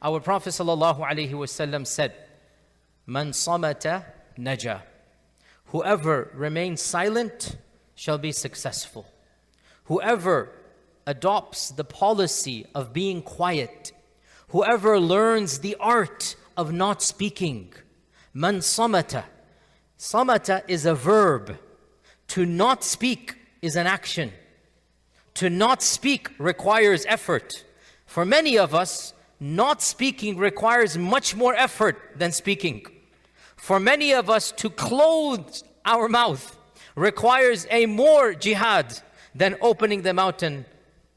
Our Prophet ﷺ said, Man samata naja. Whoever remains silent shall be successful. Whoever adopts the policy of being quiet, whoever learns the art of not speaking, man samata. Samata is a verb. To not speak is an action. To not speak requires effort. For many of us, not speaking requires much more effort than speaking. For many of us, to close our mouth requires a more jihad than opening the mouth and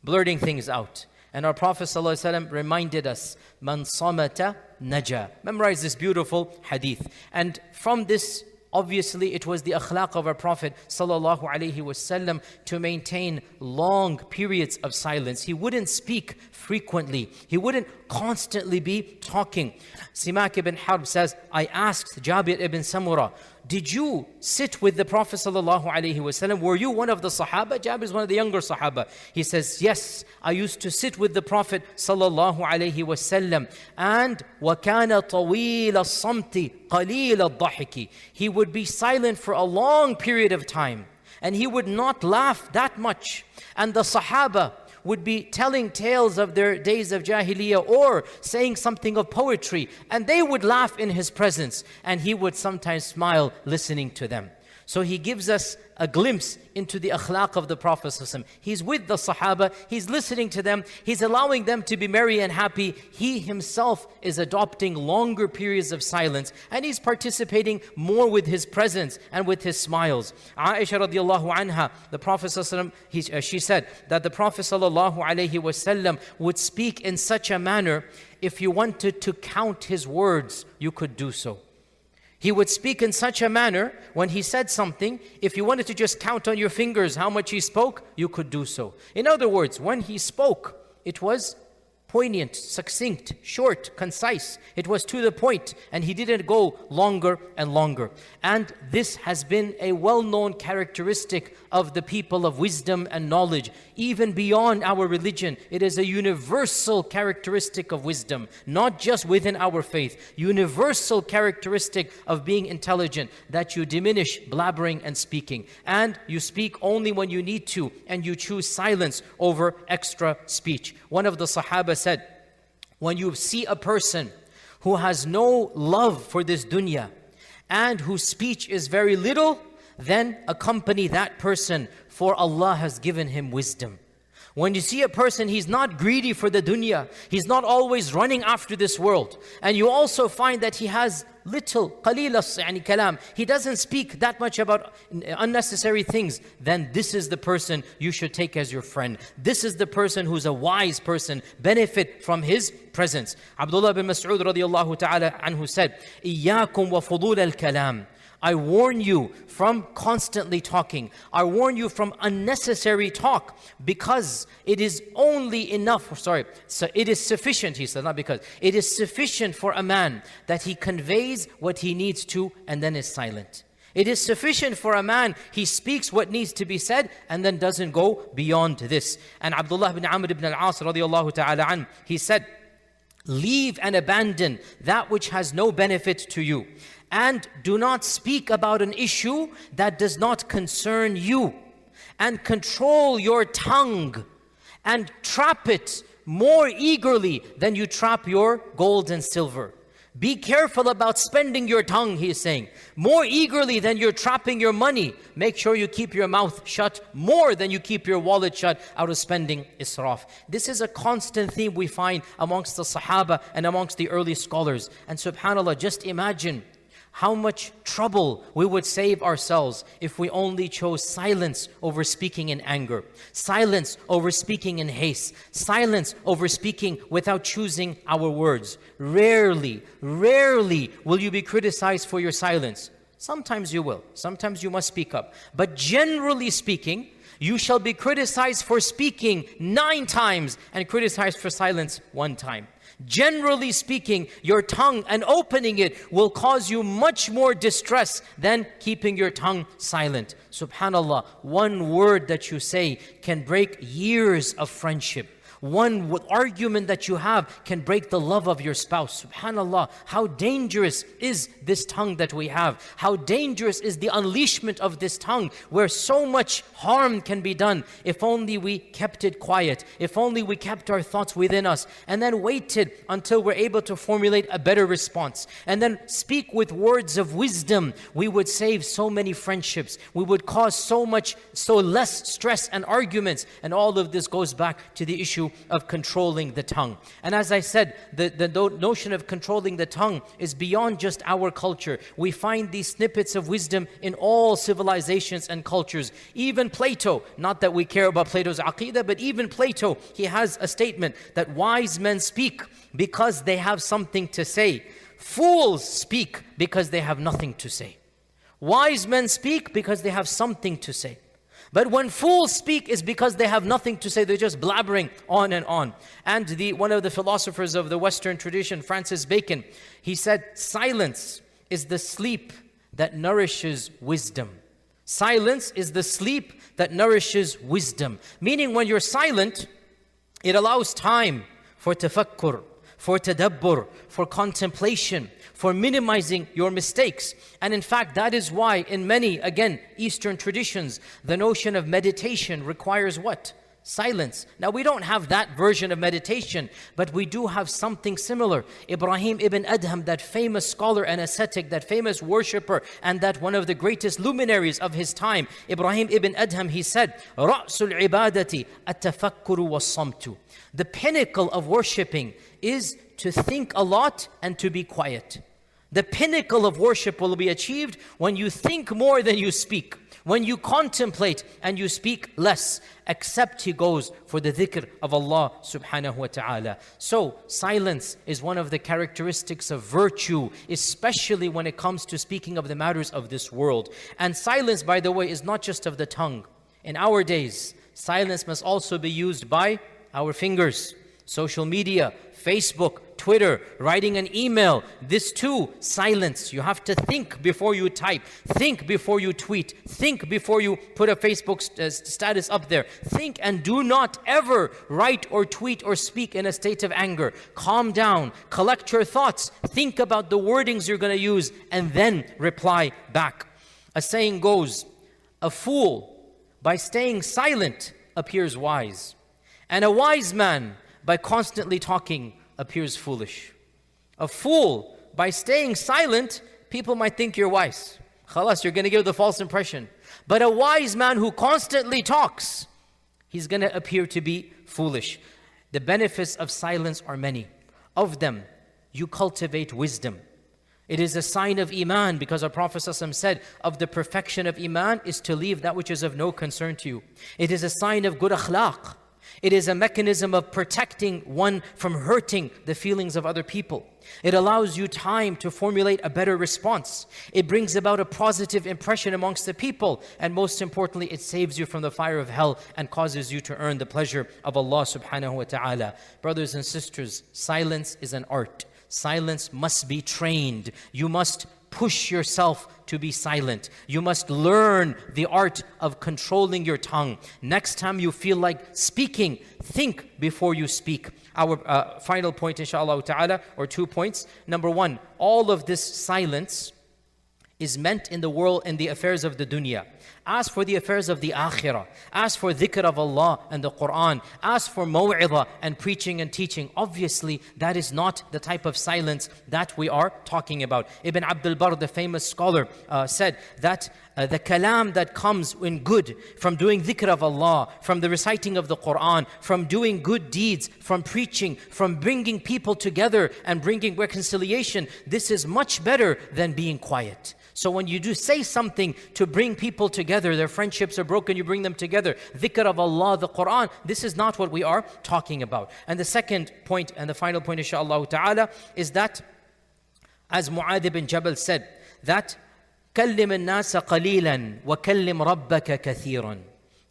blurting things out. And our Prophet ﷺ reminded us, Man samata naja. Memorize this beautiful hadith. And from this, obviously, it was the akhlaq of our Prophet ﷺ to maintain long periods of silence. He wouldn't speak frequently. He wouldn't constantly be talking. Simak ibn Harb says, I asked Jabir ibn Samura, did you sit with the Prophet ﷺ? Were you one of the Sahaba? Jabir is one of the younger Sahaba. He says, yes, I used to sit with the Prophet ﷺ. And وَكَانَ طَوِيلَ الصَّمْتِ قَلِيلَ الضَّحِكِ. He would be silent for a long period of time. And he would not laugh that much. And the Sahaba would be telling tales of their days of Jahiliyyah or saying something of poetry, and they would laugh in his presence, and he would sometimes smile listening to them. So he gives us a glimpse into the akhlaq of the Prophet ﷺ. He's with the Sahaba, he's listening to them, he's allowing them to be merry and happy. He himself is adopting longer periods of silence, and he's participating more with his presence and with his smiles. Aisha radiallahu anha, the Prophet ﷺ, she said that the Prophet ﷺ would speak in such a manner, if you wanted to count his words, you could do so. He would speak in such a manner, when he said something, if you wanted to just count on your fingers how much he spoke, you could do so. In other words, when he spoke, it was poignant, succinct, short, concise. It was to the point, and he didn't go longer and longer. And this has been a well-known characteristic of the people of wisdom and knowledge, even beyond our religion. It is a universal characteristic of wisdom, not just within our faith. Universal characteristic of being intelligent, that you diminish blabbering and speaking, and you speak only when you need to, and you choose silence over extra speech. One of the Sahaba said, when you see a person who has no love for this dunya and whose speech is very little, then accompany that person, for Allah has given him wisdom. When you see a person, he's not greedy for the dunya, he's not always running after this world, and you also find that he has little, qalila kalam, he doesn't speak that much about unnecessary things, then this is the person you should take as your friend. This is the person who's a wise person, benefit from his presence. Abdullah bin Mas'ud radiallahu ta'ala anhu said, إِيَّاكُمْ وَفُضُولَ الْكَلَامِ. I warn you from constantly talking. I warn you from unnecessary talk, because it is only enough, so it is sufficient, he said, not because. It is sufficient for a man that he conveys what he needs to and then is silent. It is sufficient for a man, he speaks what needs to be said and then doesn't go beyond this. And Abdullah bin Amr ibn al-As radiallahu ta'ala an, he said, leave and abandon that which has no benefit to you, and do not speak about an issue that does not concern you, and control your tongue and trap it more eagerly than you trap your gold and silver. Be careful about spending your tongue, he is saying, more eagerly than you're trapping your money. Make sure you keep your mouth shut more than you keep your wallet shut out of spending israf. This is a constant theme we find amongst the Sahaba and amongst the early scholars. And subhanAllah, just imagine how much trouble we would save ourselves if we only chose silence over speaking in anger, silence over speaking in haste, silence over speaking without choosing our words. Rarely will you be criticized for your silence. Sometimes you will, sometimes you must speak up. But generally speaking, you shall be criticized for speaking 9 times and criticized for silence 1 time. Generally speaking, your tongue and opening it will cause you much more distress than keeping your tongue silent. Subhanallah, one word that you say can break years of friendship. One argument that you have can break the love of your spouse. SubhanAllah, how dangerous is this tongue that we have? How dangerous is the unleashment of this tongue, where so much harm can be done. If only we kept it quiet, if only we kept our thoughts within us, and then waited until we're able to formulate a better response, and then speak with words of wisdom, we would save so many friendships. We would cause so less stress and arguments. And all of this goes back to the issue of controlling the tongue. And as I said, the notion of controlling the tongue is beyond just our culture. We find these snippets of wisdom in all civilizations and cultures. Even Plato, not that we care about Plato's aqidah, but even Plato, he has a statement that wise men speak because they have something to say. Fools speak because they have nothing to say. Wise men speak because they have something to say. But when fools speak, is because they have nothing to say. They're just blabbering on and on. And one of the philosophers of the Western tradition, Francis Bacon, he said, silence is the sleep that nourishes wisdom. Silence is the sleep that nourishes wisdom. Meaning when you're silent, it allows time for tafakkur, for tadabbur, for contemplation, for minimizing your mistakes. And in fact, that is why in many, again, Eastern traditions, the notion of meditation requires what? Silence. Now, we don't have that version of meditation, but we do have something similar. Ibrahim ibn Adham, that famous scholar and ascetic, that famous worshipper, and that one of the greatest luminaries of his time, Ibrahim ibn Adham, he said, رَأْسُ الْعِبَادَةِ التَّفَكُّرُ وَالصَّمْتُ. The pinnacle of worshiping is to think a lot and to be quiet. The pinnacle of worship will be achieved when you think more than you speak, when you contemplate and you speak less, except he goes for the dhikr of Allah subhanahu wa ta'ala. So silence is one of the characteristics of virtue, especially when it comes to speaking of the matters of this world. And silence, by the way, is not just of the tongue. In our days, silence must also be used by our fingers, social media, Facebook, Twitter, writing an email. This too, silence. You have to think before you type. Think before you tweet. Think before you put a Facebook status up there. Think and do not ever write or tweet or speak in a state of anger. Calm down. Collect your thoughts. Think about the wordings you're going to use and then reply back. A saying goes, a fool by staying silent appears wise, and a wise man by constantly talking appears foolish. A fool, by staying silent, people might think you're wise. Khalas, you're going to give the false impression. But a wise man who constantly talks, he's going to appear to be foolish. The benefits of silence are many. Of them, you cultivate wisdom. It is a sign of Iman, because our Prophet ﷺ said, of the perfection of Iman is to leave that which is of no concern to you. It is a sign of good akhlaq. It is a mechanism of protecting one from hurting the feelings of other people. It allows you time to formulate a better response. It brings about a positive impression amongst the people. And most importantly, it saves you from the fire of hell and causes you to earn the pleasure of Allah subhanahu wa ta'ala. Brothers and sisters, silence is an art. Silence must be trained. You must push yourself to be silent. You must learn the art of controlling your tongue. Next time you feel like speaking, think before you speak. Our final point, inshallah ta'ala, or 2 points. Number one, all of this silence is meant in the world, in the affairs of the dunya. Ask for the affairs of the akhirah. Ask for dhikr of Allah and the Quran. Ask for maw'idah and preaching and teaching. Obviously, that is not the type of silence that we are talking about. Ibn Abdul Barr, the famous scholar, said that the kalam that comes in good from doing dhikr of Allah, from the reciting of the Quran, from doing good deeds, from preaching, from bringing people together and bringing reconciliation, this is much better than being quiet. So when you do say something to bring people together, their friendships are broken, you bring them together, dhikr of Allah, the Quran, this is not what we are talking about. And the second point, and the final point, inshaAllah ta'ala, is that, as Mu'adh ibn Jabal said, that كلم الناس قليلا وكلم ربك كثيرا.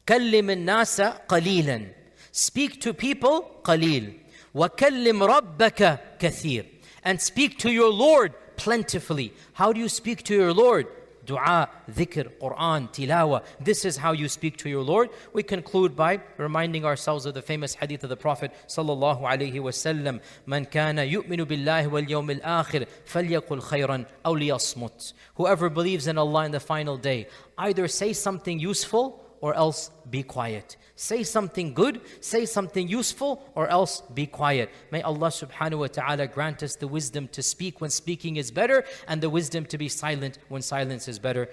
كلم الناس قليلا. Speak to people قليل. وكلم ربك كثير. And speak to your Lord plentifully. How do you speak to your Lord? dua, dhikr, Quran, tilawa. This is how you speak to your Lord. We conclude by reminding ourselves of the famous hadith of the Prophet sallallahu alaihi wasallam, "Man kana yu'minu billahi wal yawmil akhir falyaqul khayran aw liyasmut." Whoever believes in Allah in the final day, either say something useful or else be quiet. Say something good, say something useful, or else be quiet. May Allah subhanahu wa ta'ala grant us the wisdom to speak when speaking is better, and the wisdom to be silent when silence is better.